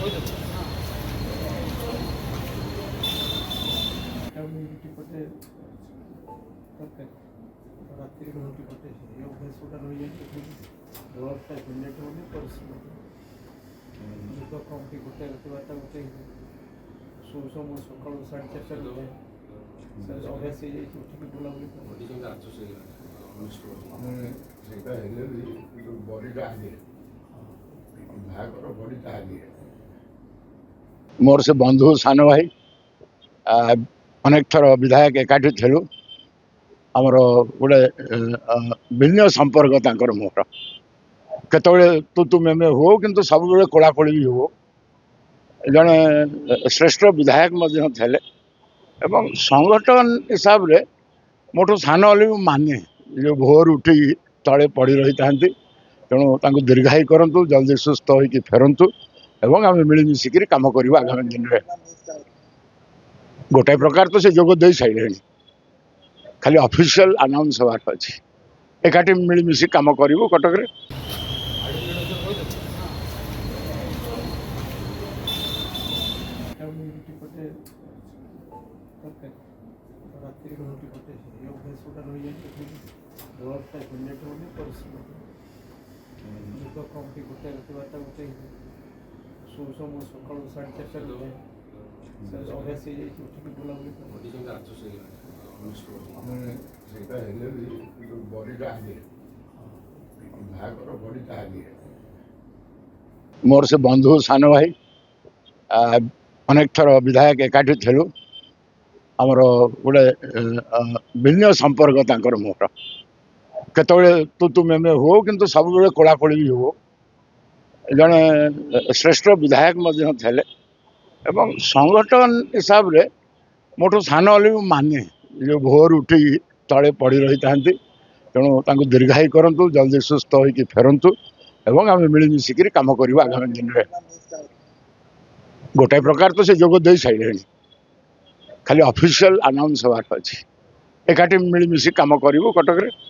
ରୁଟି ପଟେ ତରକାରୀ ରାତିରେ ରୁଟି ପଟେ ଏ ଅଭ୍ୟାସ ଗୁଡ଼ା ରହିଯାଇଛି। ବ୍ଲଡ଼୍ଟା ଜେନେରେଟ୍ ହେଉନି, ପରିଶ୍ରମ ନିଦ କମ୍ କି ଗୋଟେ ରାତି 12ଟା ଗୋଟେ ଶୋଉ ଶୋଉ ମୁଁ ସକାଳୁ 4:30 ଉଠେ। ଅଭ୍ୟାସ ହେଇଯାଇଛି, ଉଠିକି ବୁଲାବୁଲି ସେଇଟା ହେଲେ ବି ବଡ଼ିଟା ଆଗେ ବାହାଘର ବଡ଼ିଟା ଆଗେ। ମୋର ସେ ବନ୍ଧୁ ସାନ ଭାଇ ଅନେକ ଥର ବିଧାୟକ ଏକାଠି ଥିଲୁ। ଆମର ଗୋଟେ ଭିନ୍ନ ସମ୍ପର୍କ ତାଙ୍କର ମୋର। କେତେବେଳେ ତୁ ମେ ହୁଅ, କିନ୍ତୁ ସବୁବେଳେ କୋଳାକୋଳି ବି ହୁଅ। ଜଣେ ଶ୍ରେଷ୍ଠ ବିଧାୟକ ମଧ୍ୟ ଥିଲେ ଏବଂ ସଂଗଠନ ହିସାବରେ ମୋଠୁ ସାନ ହେଲେ ବି ମାନେ ଯେଉଁ ଭୋର ଉଠିକି ତଳେ ପଡ଼ି ରହିଥାନ୍ତି। ତେଣୁ ତାଙ୍କୁ ଦୀର୍ଘାୟୁ କରନ୍ତୁ, ଜଲ୍ଦି ସୁସ୍ଥ ହୋଇକି ଫେରନ୍ତୁ ଏବଂ ଆମେ ମିଳିମିଶିକିରି କାମ କରିବା ଆଗାମୀ ଦିନରେ। ଗୋଟାଏ ପ୍ରକାର ତ ସେ ଯୋଗ ଦେଇ ସାରିଲେଣି, ଖାଲି ଅଫିସିଆଲ ଆନାଉନ୍ସ ହେବାର ଅଛି। ଏକାଠି ମିଳିମିଶି କାମ କରିବୁ କଟକରେ। ରୁଟି ପଟେ ତରକାରୀ ରାତିରେ ରୁଟି ପଟେ ଏ ଅଭ୍ୟାସ ଗୁଡ଼ା ରହିଯାଇଛି। ବ୍ଲଡ଼୍ଟା ଜେନେରେଟ୍ ହେଉନି, ପରିଶ୍ରମ ନିଦ କମ୍ କି ଗୋଟେ ରାତି 12ଟା ଗୋଟେ ଶୋଉ ଶୋଉ ମୁଁ ସକାଳୁ 4:30 ଉଠେ। ଅଭ୍ୟାସ ହେଇଯାଇଛି, ଉଠିକି ବୁଲାବୁଲି ସେଇଟା ହେଲେ ବି ବଡ଼ିଟା ଆଗେ ବାହାଘର ବଡ଼ିଟା ଆଗେ। ମୋର ସେ ବନ୍ଧୁ ସାନ ଭାଇ ଅନେକ ଥର ବିଧାୟକ ଏକାଠି ଥିଲୁ। ଆମର ଗୋଟେ ଭିନ୍ନ ସମ୍ପର୍କ ତାଙ୍କର ମୋର। କେତେବେଳେ ତୁ ମେ ହୁଅ, କିନ୍ତୁ ସବୁବେଳେ କୋଳାକୋଳି ବି ହୁଅ। ଜଣେ ଶ୍ରେଷ୍ଠ ବିଧାୟକ ମଧ୍ୟ ଥିଲେ ଏବଂ ସଂଗଠନ ହିସାବରେ ମୋଠୁ ସାନ ହେଲେ ବି ମାନେ ଯେଉଁ ଭୋର ଉଠିକି ତଳେ ପଡ଼ି ରହିଥାନ୍ତି। ତେଣୁ ତାଙ୍କୁ ଦୀର୍ଘାୟୁ କରନ୍ତୁ, ଜଲ୍ଦି ସୁସ୍ଥ ହୋଇକି ଫେରନ୍ତୁ ଏବଂ ଆମେ ମିଳିମିଶିକିରି କାମ କରିବା ଆଗାମୀ ଦିନରେ। ଗୋଟାଏ ପ୍ରକାର ତ ସେ ଯୋଗ ଦେଇ ସାରିଲେଣି, ଖାଲି ଅଫିସିଆଲ ଆନାଉନ୍ସ ହେବାର ଅଛି। ଏକାଠି ମିଳିମିଶି କାମ କରିବୁ କଟକରେ।